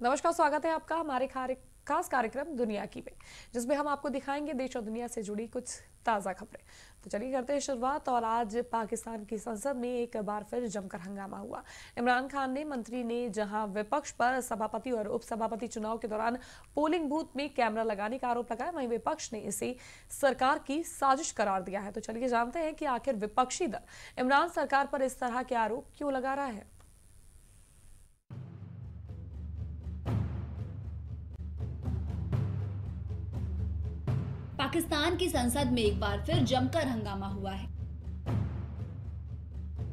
नमस्कार, स्वागत है आपका हमारे खास कार्यक्रम दुनिया की में, जिसमें हम आपको दिखाएंगे देश और दुनिया से जुड़ी कुछ ताज़ा खबरें। तो चलिए करते हैं शुरुआत। और आज पाकिस्तान की संसद में एक बार फिर जमकर हंगामा हुआ। इमरान खान ने मंत्री ने जहां विपक्ष पर सभापति और उपसभापति चुनाव के दौरान पोलिंग बूथ में कैमरा लगाने का आरोप लगाया, वहीं विपक्ष ने इसे सरकार की साजिश करार दिया है। तो चलिए जानते हैं कि आखिर विपक्षी दल इमरान सरकार पर इस तरह के आरोप क्यों लगा रहा है। पाकिस्तान की संसद में एक बार फिर जमकर हंगामा हुआ है।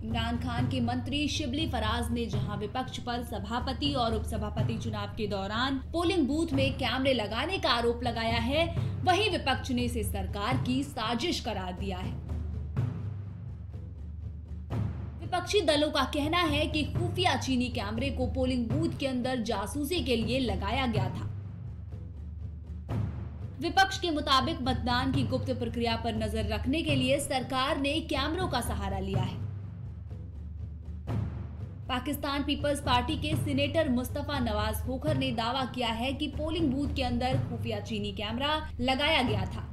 इमरान खान के मंत्री शिबली फराज ने जहां विपक्ष पर सभापति और उपसभापति चुनाव के दौरान पोलिंग बूथ में कैमरे लगाने का आरोप लगाया है, वहीं विपक्ष ने इसे सरकार की साजिश करार दिया है। विपक्षी दलों का कहना है कि खुफिया चीनी कैमरे को पोलिंग बूथ के अंदर जासूसी के लिए लगाया गया था। विपक्ष के मुताबिक मतदान की गुप्त प्रक्रिया पर नजर रखने के लिए सरकार ने कैमरों का सहारा लिया है। पाकिस्तान पीपल्स पार्टी के सीनेटर मुस्तफा नवाज खोखर ने दावा किया है कि पोलिंग बूथ के अंदर खुफिया चीनी कैमरा लगाया गया था।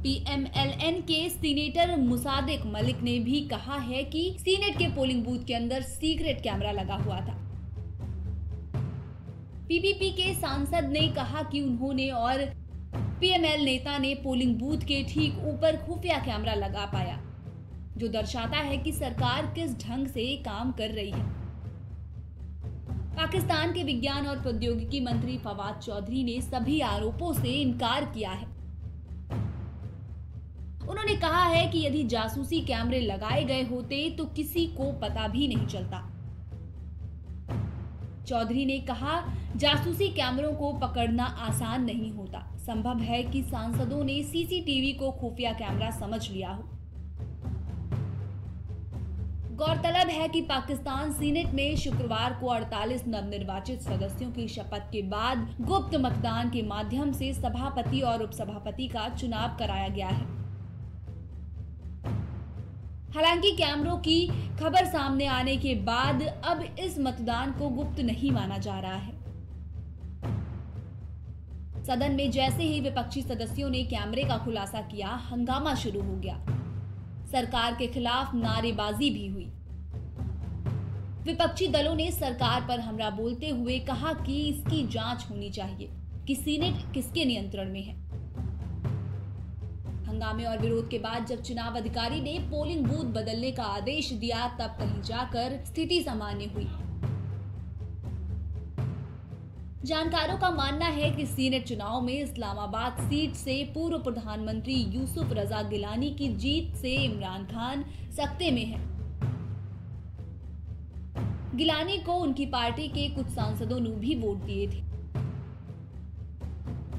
पीएमएलएन के सीनेटर मुसादिक मलिक ने भी कहा है कि सीनेट के पोलिंग बूथ के अंदर सीक्रेट कैमरा लगा हुआ था। पीपीपी के सांसद ने कहा कि उन्होंने और पीएमएल नेता ने पोलिंग बूथ के ठीक ऊपर खुफिया कैमरा लगा पाया, जो दर्शाता है कि सरकार किस ढंग से काम कर रही है। पाकिस्तान के विज्ञान और प्रौद्योगिकी मंत्री फवाद चौधरी ने सभी आरोपों से इनकार किया है। उन्होंने कहा है कि यदि जासूसी कैमरे लगाए गए होते तो किसी को पता भी नहीं चलता। चौधरी ने कहा, जासूसी कैमरों को पकड़ना आसान नहीं होता। संभव है कि सांसदों ने सीसीटीवी को खुफिया कैमरा समझ लिया हो। गौरतलब है कि पाकिस्तान सीनेट में शुक्रवार को 48 नवनिर्वाचित सदस्यों की शपथ के बाद गुप्त मतदान के माध्यम से सभापति और उपसभापति का चुनाव कराया गया है। हालांकि कैमरों की खबर सामने आने के बाद अब इस मतदान को गुप्त नहीं माना जा रहा है। सदन में जैसे ही विपक्षी सदस्यों ने कैमरे का खुलासा किया, हंगामा शुरू हो गया। सरकार के खिलाफ नारेबाजी भी हुई। विपक्षी दलों ने सरकार पर हमला बोलते हुए कहा कि इसकी जांच होनी चाहिए कि सीनेट किसके नियंत्रण में है। हंगामे और विरोध के बाद जब चुनाव अधिकारी ने पोलिंग बूथ बदलने का आदेश दिया, तब कहीं जाकर स्थिति सामान्य हुई। जानकारों का मानना है कि सीनेट चुनाव में इस्लामाबाद सीट से पूर्व प्रधानमंत्री यूसुफ रजा गिलानी की जीत से इमरान खान सख्ते में है। गिलानी को उनकी पार्टी के कुछ सांसदों ने भी वोट दिए थे,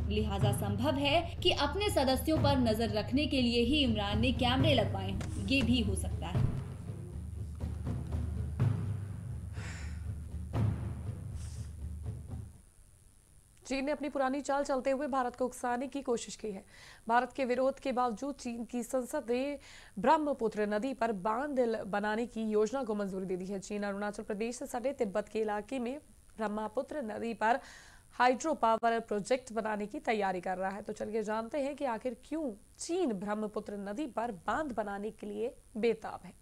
लिहाजा संभव है कि अपने सदस्यों पर नजर रखने के लिए ही इमरान ने कैमरे लगवाए हों। ये भी हो सकता है। चीन ने अपनी पुरानी चाल चलते हुए भारत को उकसाने की कोशिश की है। भारत के विरोध के बावजूद चीन की संसद ने ब्रह्मपुत्र नदी पर बांध बनाने की योजना को मंजूरी दे दी है। चीन अरुणाचल प्रदेश से सटे तिब्बत के इलाके में ब्रह्मपुत्र नदी पर हाइड्रो पावर प्रोजेक्ट बनाने की तैयारी कर रहा है। तो चलिए जानते हैं कि आखिर क्यों चीन ब्रह्मपुत्र नदी पर बांध बनाने के लिए बेताब है।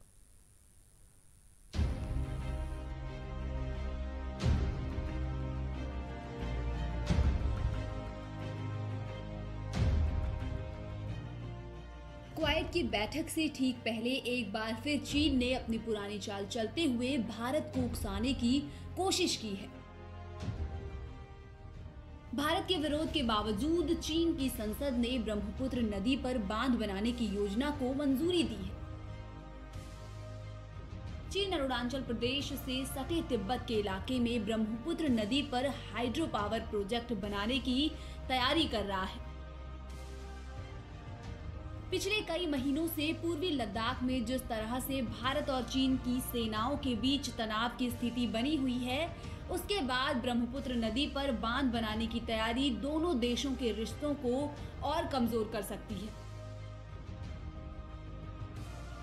क्वाइट की बैठक से ठीक पहले एक बार फिर चीन ने अपनी पुरानी चाल चलते हुए भारत को उकसाने की कोशिश की है। भारत के विरोध के बावजूद चीन की संसद ने ब्रह्मपुत्र नदी पर बांध बनाने की योजना को मंजूरी दी है। चीन अरुणाचल प्रदेश से सटे तिब्बत के इलाके में ब्रह्मपुत्र नदी पर हाइड्रो पावर प्रोजेक्ट बनाने की तैयारी कर रहा है। पिछले कई महीनों से पूर्वी लद्दाख में जिस तरह से भारत और चीन की सेनाओं के बीच तनाव की स्थिति बनी हुई है, उसके बाद ब्रह्मपुत्र नदी पर बांध बनाने की तैयारी दोनों देशों के रिश्तों को और कमजोर कर सकती है।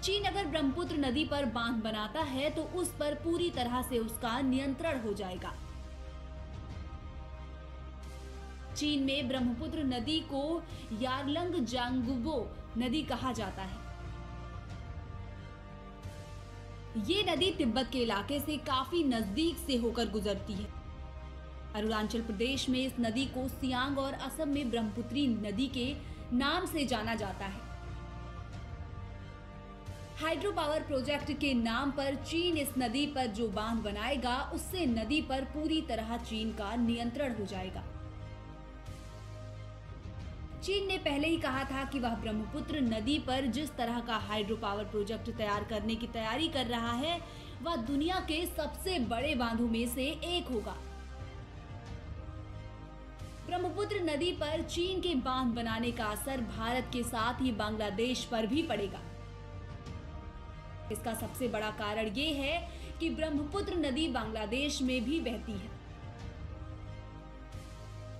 चीन अगर ब्रह्मपुत्र नदी पर बांध बनाता है तो उस पर पूरी तरह से उसका नियंत्रण हो जाएगा। चीन में ब्रह्मपुत्र नदी को यारलंग जांगुबो नदी कहा जाता है। ये नदी तिब्बत के इलाके से काफी नजदीक से होकर गुजरती है। अरुणाचल प्रदेश में इस नदी को सियांग और असम में ब्रह्मपुत्री नदी के नाम से जाना जाता है। हाइड्रो पावर प्रोजेक्ट के नाम पर चीन इस नदी पर जो बांध बनाएगा उससे नदी पर पूरी तरह चीन का नियंत्रण हो जाएगा। चीन ने पहले ही कहा था कि वह ब्रह्मपुत्र नदी पर जिस तरह का हाइड्रो पावर प्रोजेक्ट तैयार करने की तैयारी कर रहा है वह दुनिया के सबसे बड़े बांधों में से एक होगा। ब्रह्मपुत्र नदी पर चीन के बांध बनाने का असर भारत के साथ ही बांग्लादेश पर भी पड़ेगा। इसका सबसे बड़ा कारण ये है कि ब्रह्मपुत्र नदी बांग्लादेश में भी बहती है।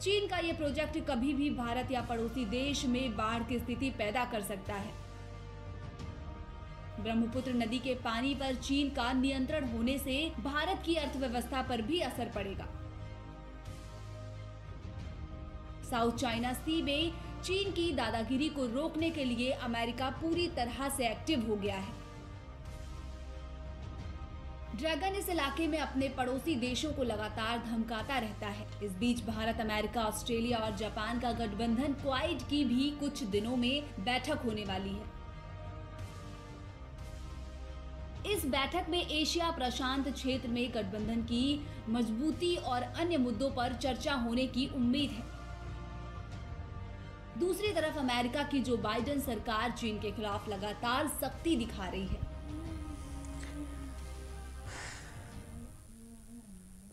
चीन का यह प्रोजेक्ट कभी भी भारत या पड़ोसी देश में बाढ़ की स्थिति पैदा कर सकता है। ब्रह्मपुत्र नदी के पानी पर चीन का नियंत्रण होने से भारत की अर्थव्यवस्था पर भी असर पड़ेगा। साउथ चाइना सी में चीन की दादागिरी को रोकने के लिए अमेरिका पूरी तरह से एक्टिव हो गया है। ड्रैगन इस इलाके में अपने पड़ोसी देशों को लगातार धमकाता रहता है। इस बीच भारत, अमेरिका, ऑस्ट्रेलिया और जापान का गठबंधन क्वाड की भी कुछ दिनों में बैठक होने वाली है। इस बैठक में एशिया प्रशांत क्षेत्र में गठबंधन की मजबूती और अन्य मुद्दों पर चर्चा होने की उम्मीद है। दूसरी तरफ अमेरिका की जो बाइडेन सरकार चीन के खिलाफ लगातार सख्ती दिखा रही है।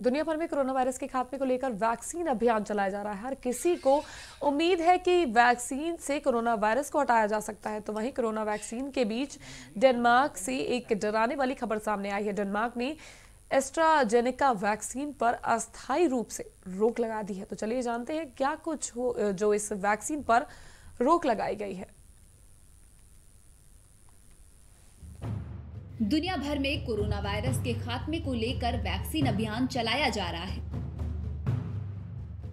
दुनिया भर में कोरोना वायरस के खात्मे को लेकर वैक्सीन अभियान चलाया जा रहा है। हर किसी को उम्मीद है कि वैक्सीन से कोरोना वायरस को हटाया जा सकता है। तो वहीं कोरोना वैक्सीन के बीच डेनमार्क से एक डराने वाली खबर सामने आई है। डेनमार्क ने एस्ट्राजेनेका वैक्सीन पर अस्थायी रूप से रोक लगा दी है। तो चलिए जानते हैं क्या कुछ हो जो इस वैक्सीन पर रोक लगाई गई है। दुनिया भर में कोरोना वायरस के खात्मे को लेकर वैक्सीन अभियान चलाया जा रहा है।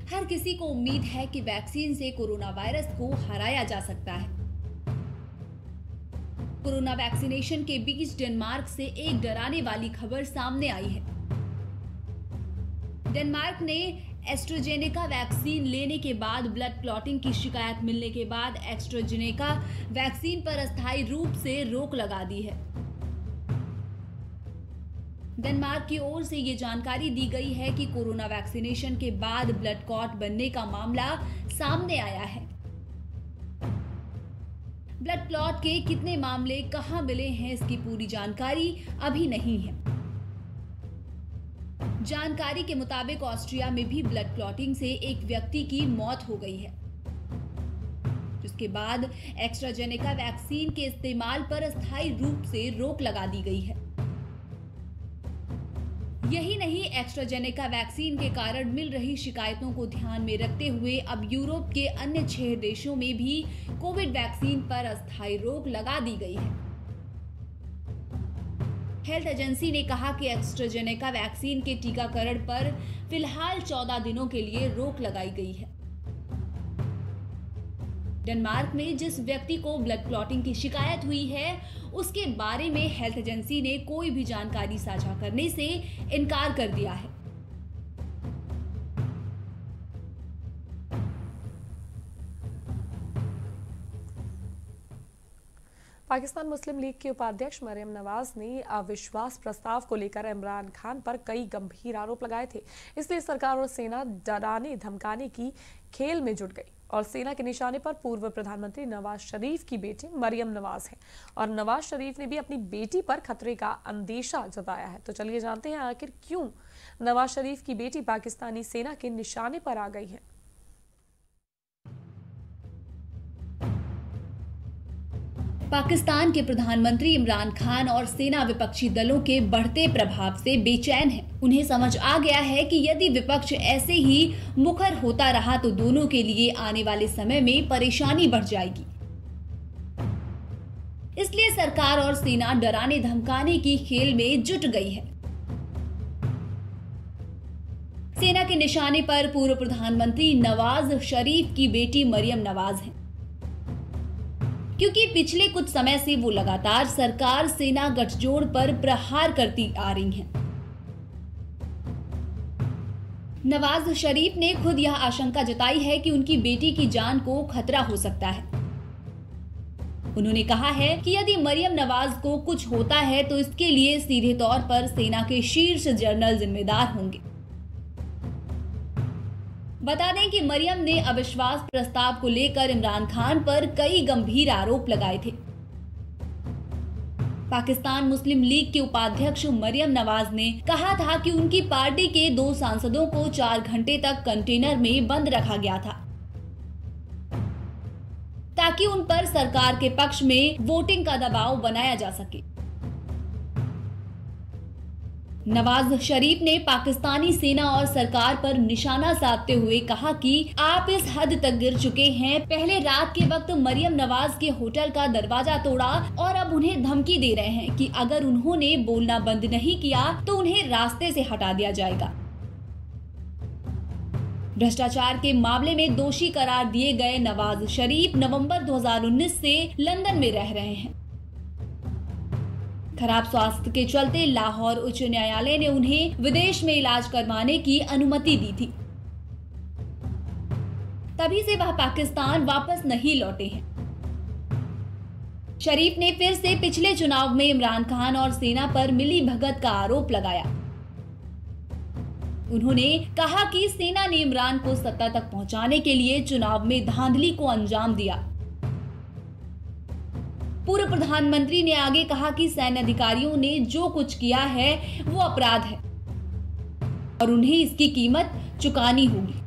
हर किसी को उम्मीद है कि वैक्सीन से कोरोना वायरस को हराया जा सकता है। कोरोना वैक्सीनेशन के बीच डेनमार्क से एक डराने वाली खबर सामने आई है। डेनमार्क ने एस्ट्राजेनेका वैक्सीन लेने के बाद ब्लड क्लॉटिंग की शिकायत मिलने के बाद एस्ट्राजेनेका वैक्सीन पर अस्थायी रूप से रोक लगा दी है। डेनमार्क की ओर से ये जानकारी दी गई है कि कोरोना वैक्सीनेशन के बाद ब्लड क्लॉट बनने का मामला सामने आया है। ब्लड क्लॉट के कितने मामले कहां मिले हैं इसकी पूरी जानकारी अभी नहीं है। जानकारी के मुताबिक ऑस्ट्रिया में भी ब्लड क्लॉटिंग से एक व्यक्ति की मौत हो गई है, जिसके बाद एस्ट्राजेनेका वैक्सीन के इस्तेमाल पर अस्थायी रूप से रोक लगा दी गई है। यही नहीं, एस्ट्राजेनेका वैक्सीन के कारण मिल रही शिकायतों को ध्यान में रखते हुए अब यूरोप के अन्य 6 देशों में भी कोविड वैक्सीन पर अस्थायी रोक लगा दी गई है। हेल्थ एजेंसी ने कहा कि एस्ट्राजेनेका वैक्सीन के टीकाकरण पर फिलहाल 14 दिनों के लिए रोक लगाई गई है। डेनमार्क में जिस व्यक्ति को ब्लड क्लॉटिंग की शिकायत हुई है उसके बारे में हेल्थ एजेंसी ने कोई भी जानकारी साझा करने से इनकार कर दिया है। पाकिस्तान मुस्लिम लीग के उपाध्यक्ष मरियम नवाज ने अविश्वास प्रस्ताव को लेकर इमरान खान पर कई गंभीर आरोप लगाए थे। इसलिए सरकार और सेना डराने धमकाने की खेल में जुट गई और सेना के निशाने पर पूर्व प्रधानमंत्री नवाज शरीफ की बेटी मरियम नवाज है और नवाज शरीफ ने भी अपनी बेटी पर खतरे का अंदेशा जताया है। तो चलिए जानते हैं आखिर क्यों नवाज शरीफ की बेटी पाकिस्तानी सेना के निशाने पर आ गई है। पाकिस्तान के प्रधानमंत्री इमरान खान और सेना विपक्षी दलों के बढ़ते प्रभाव से बेचैन है। उन्हें समझ आ गया है कि यदि विपक्ष ऐसे ही मुखर होता रहा तो दोनों के लिए आने वाले समय में परेशानी बढ़ जाएगी। इसलिए सरकार और सेना डराने धमकाने की खेल में जुट गई है। सेना के निशाने पर पूर्व प्रधानमंत्री नवाज शरीफ की बेटी मरियम नवाज है, क्योंकि पिछले कुछ समय से वो लगातार सरकार सेना गठजोड़ पर प्रहार करती आ रही हैं। नवाज शरीफ ने खुद यह आशंका जताई है कि उनकी बेटी की जान को खतरा हो सकता है। उन्होंने कहा है कि यदि मरियम नवाज को कुछ होता है तो इसके लिए सीधे तौर पर सेना के शीर्ष जनरल जिम्मेदार होंगे। बता दें कि मरियम ने अविश्वास प्रस्ताव को लेकर इमरान खान पर कई गंभीर आरोप लगाए थे। पाकिस्तान मुस्लिम लीग के उपाध्यक्ष मरियम नवाज ने कहा था कि उनकी पार्टी के 2 सांसदों को 4 घंटे तक कंटेनर में बंद रखा गया था, ताकि उन पर सरकार के पक्ष में वोटिंग का दबाव बनाया जा सके। नवाज शरीफ ने पाकिस्तानी सेना और सरकार पर निशाना साधते हुए कहा कि आप इस हद तक गिर चुके हैं। पहले रात के वक्त मरियम नवाज के होटल का दरवाजा तोड़ा और अब उन्हें धमकी दे रहे हैं कि अगर उन्होंने बोलना बंद नहीं किया तो उन्हें रास्ते से हटा दिया जाएगा। भ्रष्टाचार के मामले में दोषी करार दिए गए नवाज शरीफ नवंबर 2019 से लंदन में रह रहे हैं। खराब स्वास्थ्य के चलते लाहौर उच्च न्यायालय ने उन्हें विदेश में इलाज करवाने की अनुमति दी थी। तभी से वह पाकिस्तान वापस नहीं लौटे हैं। शरीफ ने फिर से पिछले चुनाव में इमरान खान और सेना पर मिली भगत का आरोप लगाया। उन्होंने कहा कि सेना ने इमरान को सत्ता तक पहुंचाने के लिए चुनाव में धांधली को अंजाम दिया। पूर्व प्रधानमंत्री ने आगे कहा कि सैन्य अधिकारियों ने जो कुछ किया है वो अपराध है और उन्हें इसकी कीमत चुकानी होगी।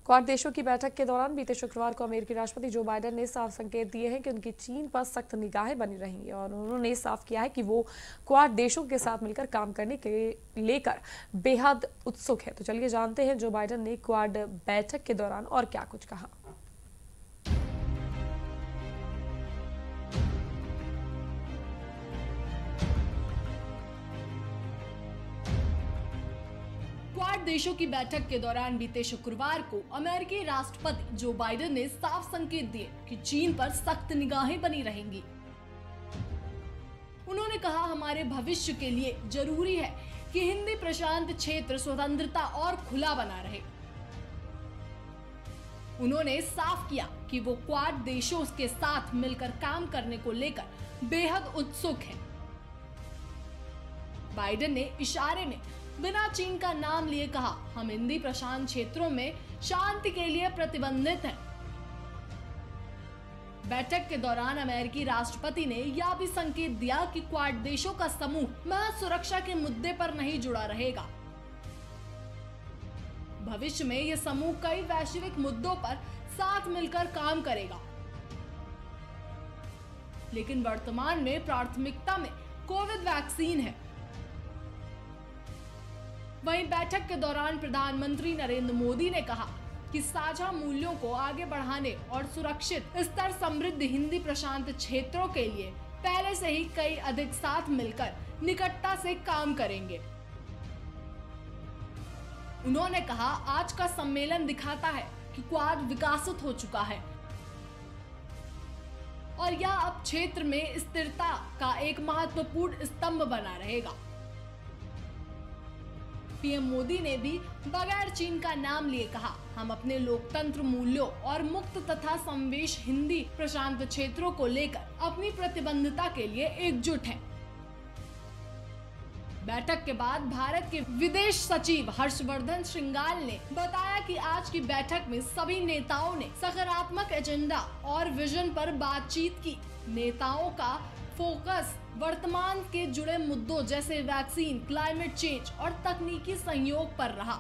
क्वाड देशों की बैठक के दौरान बीते शुक्रवार को अमेरिकी राष्ट्रपति जो बाइडेन ने साफ संकेत दिए हैं कि उनकी चीन पर सख्त निगाहें बनी रहेंगी और उन्होंने साफ किया है कि वो क्वाड देशों के साथ मिलकर काम करने के लेकर बेहद उत्सुक है। तो चलिए जानते हैं जो बाइडेन ने क्वाड बैठक के दौरान और क्या कुछ कहा। क्वाड देशों की बैठक के दौरान बीते शुक्रवार को अमेरिकी राष्ट्रपति जो बाइडेन ने साफ संकेत दिए कि चीन पर सख्त निगाहें बनी रहेंगी। उन्होंने कहा, हमारे भविष्य के लिए जरूरी है कि हिंदी प्रशांत क्षेत्र स्वतंत्रता और खुला बना रहे। उन्होंने साफ किया कि वो क्वाड देशों के साथ मिलकर काम करने को लेकर बेहद उत्सुक हैं। बाइडेन ने इशारे में बिना चीन का नाम लिए कहा, हम हिंदी प्रशांत क्षेत्रों में शांति के लिए प्रतिबंधित हैं। बैठक के दौरान अमेरिकी राष्ट्रपति ने यह भी संकेत दिया कि क्वाड देशों का समूह महज सुरक्षा के मुद्दे पर नहीं जुड़ा रहेगा। भविष्य में यह समूह कई वैश्विक मुद्दों पर साथ मिलकर काम करेगा, लेकिन वर्तमान में प्राथमिकता में कोविड वैक्सीन है। वहीं बैठक के दौरान प्रधानमंत्री नरेंद्र मोदी ने कहा कि साझा मूल्यों को आगे बढ़ाने और सुरक्षित स्तर समृद्ध हिंदी प्रशांत क्षेत्रों के लिए पहले से ही कई अधिक साथ मिलकर निकटता से काम करेंगे। उन्होंने कहा, आज का सम्मेलन दिखाता है कि क्वाड विकसित हो चुका है और यह अब क्षेत्र में स्थिरता का एक महत्वपूर्ण स्तंभ बना रहेगा। पीएम मोदी ने भी बगैर चीन का नाम लिए कहा, हम अपने लोकतंत्र मूल्यों और मुक्त तथा समावेश हिंदी प्रशांत क्षेत्रों को लेकर अपनी प्रतिबद्धता के लिए एकजुट हैं। बैठक के बाद भारत के विदेश सचिव हर्षवर्धन श्रृंगाल ने बताया कि आज की बैठक में सभी नेताओं ने सकारात्मक एजेंडा और विजन पर बातचीत की। नेताओं का फोकस वर्तमान के जुड़े मुद्दों जैसे वैक्सीन, क्लाइमेट चेंज और तकनीकी सहयोग पर रहा।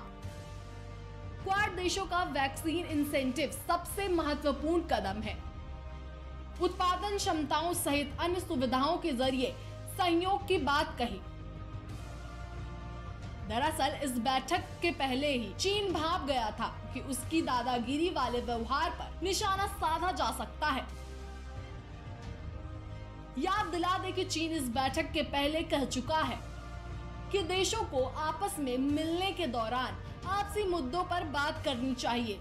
क्वाड देशों का वैक्सीन इंसेंटिव सबसे महत्वपूर्ण कदम है। उत्पादन क्षमताओं सहित अन्य सुविधाओं के जरिए सहयोग की बात कही। दरअसल इस बैठक के पहले ही चीन भांप गया था कि उसकी दादागिरी वाले व्यवहार पर निशाना साधा जा सकता है। याद दिला दे कि चीन इस बैठक के पहले कह चुका है कि देशों को आपस में मिलने के दौरान आपसी मुद्दों पर बात करनी चाहिए,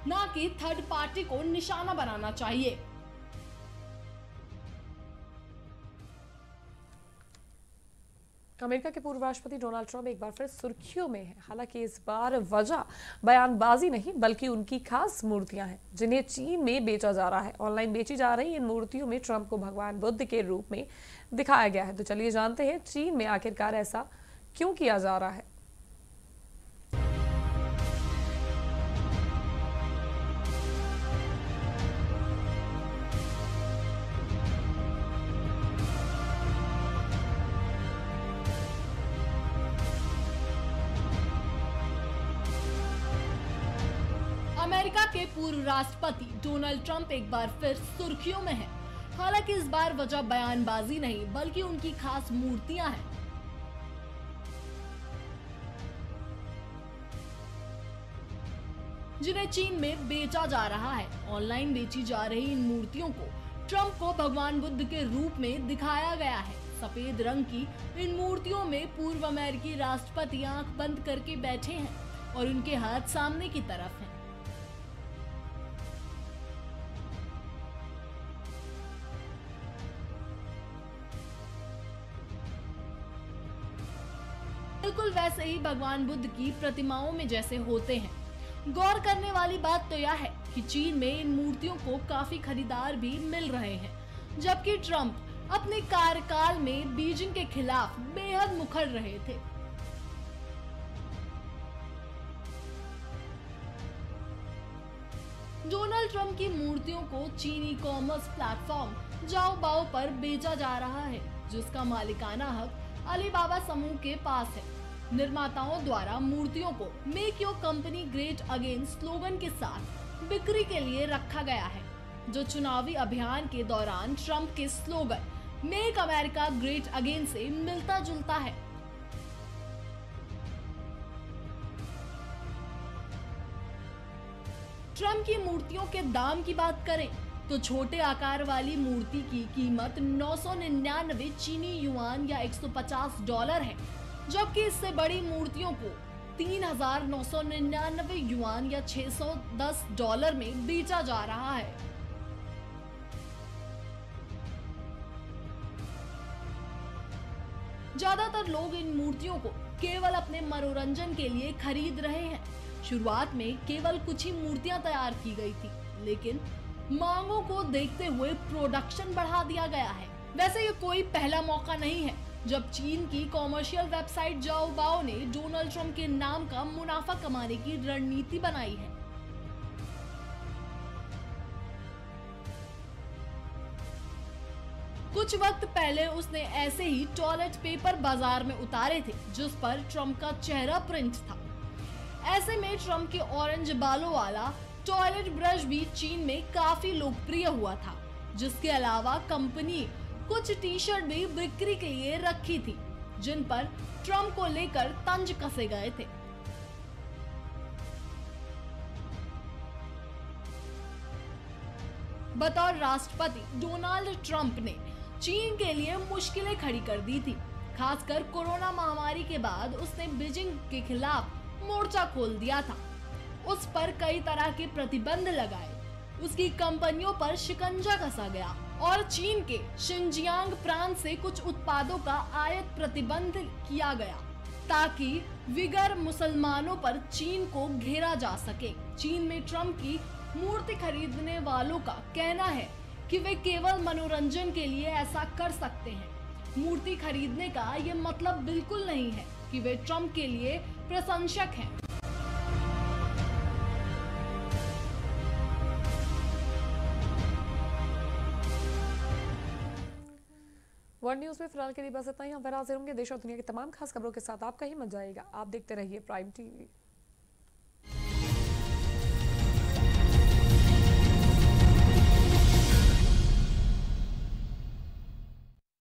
ना कि थर्ड पार्टी को निशाना बनाना चाहिए। अमेरिका के पूर्व राष्ट्रपति डोनाल्ड ट्रंप एक बार फिर सुर्खियों में हैं। हालांकि इस बार वजह बयानबाजी नहीं बल्कि उनकी खास मूर्तियां हैं जिन्हें चीन में बेचा जा रहा है। ऑनलाइन बेची जा रही इन मूर्तियों में ट्रंप को भगवान बुद्ध के रूप में दिखाया गया है। तो चलिए जानते हैं चीन में आखिरकार ऐसा क्यों किया जा रहा है। अमेरिका के पूर्व राष्ट्रपति डोनाल्ड ट्रंप एक बार फिर सुर्खियों में हैं। हालांकि इस बार वजह बयानबाजी नहीं बल्कि उनकी खास मूर्तियां हैं। जिन्हें चीन में बेचा जा रहा है। ऑनलाइन बेची जा रही इन मूर्तियों को ट्रंप को भगवान बुद्ध के रूप में दिखाया गया है। सफेद रंग की इन मूर्तियों में पूर्व अमेरिकी राष्ट्रपति आंख बंद करके बैठे हैं और उनके हाथ सामने की तरफ हैं। बिल्कुल वैसे ही भगवान बुद्ध की प्रतिमाओं में जैसे होते हैं। गौर करने वाली बात तो यह है कि चीन में इन मूर्तियों को काफी खरीदार भी मिल रहे हैं, जबकि ट्रंप अपने कार्यकाल में बीजिंग के खिलाफ बेहद मुखर रहे थे। डोनाल्ड ट्रंप की मूर्तियों को चीनी कॉमर्स प्लेटफॉर्म जाओबाओ पर बेचा जा रहा है, जिसका मालिकाना हक अलीबाबा समूह के पास है। निर्माताओं द्वारा मूर्तियों को make your company great again slogan के साथ बिक्री के लिए रखा गया है, जो चुनावी अभियान के दौरान ट्रंप के slogan make America great again से मिलता जुलता है। ट्रंप की मूर्तियों के दाम की बात करें तो छोटे आकार वाली मूर्ति की कीमत 999 चीनी युआन या $150 है, जबकि इससे बड़ी मूर्तियों को 3,999 युआन या $610 में बेचा जा रहा है। ज्यादातर लोग इन मूर्तियों को केवल अपने मनोरंजन के लिए खरीद रहे हैं। शुरुआत में केवल कुछ ही मूर्तियां तैयार की गई थी, लेकिन मांगों को देखते हुए प्रोडक्शन बढ़ा दिया गया है। वैसे ये कोई पहला मौका नहीं है जब चीन की कॉमर्शियल वेबसाइट जाओबाओ ने डोनाल्ड ट्रंप के नाम का मुनाफा कमाने की रणनीति बनाई है। कुछ वक्त पहले उसने ऐसे ही टॉयलेट पेपर बाजार में उतारे थे, जिस पर ट्रंप का चेहरा प्रिंट था। ऐसे में ट्रंप के ऑरेंज बालों वाला टॉयलेट ब्रश भी चीन में काफी लोकप्रिय हुआ था। जिसके अलावा कंपनी कुछ टी शर्ट भी बिक्री के लिए रखी थी, जिन पर ट्रंप को लेकर तंज कसे गए थे। बतौर राष्ट्रपति डोनाल्ड ट्रंप ने चीन के लिए मुश्किलें खड़ी कर दी थी। खासकर कोरोना महामारी के बाद उसने बीजिंग के खिलाफ मोर्चा खोल दिया था। उस पर कई तरह के प्रतिबंध लगाए, उसकी कंपनियों पर शिकंजा कसा गया और चीन के शिनजियांग प्रांत से कुछ उत्पादों का आयात प्रतिबंध किया गया, ताकि विगर मुसलमानों पर चीन को घेरा जा सके। चीन में ट्रंप की मूर्ति खरीदने वालों का कहना है कि वे केवल मनोरंजन के लिए ऐसा कर सकते हैं। मूर्ति खरीदने का ये मतलब बिल्कुल नहीं है कि वे ट्रंप के लिए प्रशंसक हैं। वर्ल्ड न्यूज में फिलहाल के लिए बस इतना ही। हम फिर हाजिर होंगे देश और दुनिया की तमाम खास खबरों के साथ। आपका ही मजा आएगा। आप देखते रहिए प्राइम टीवी।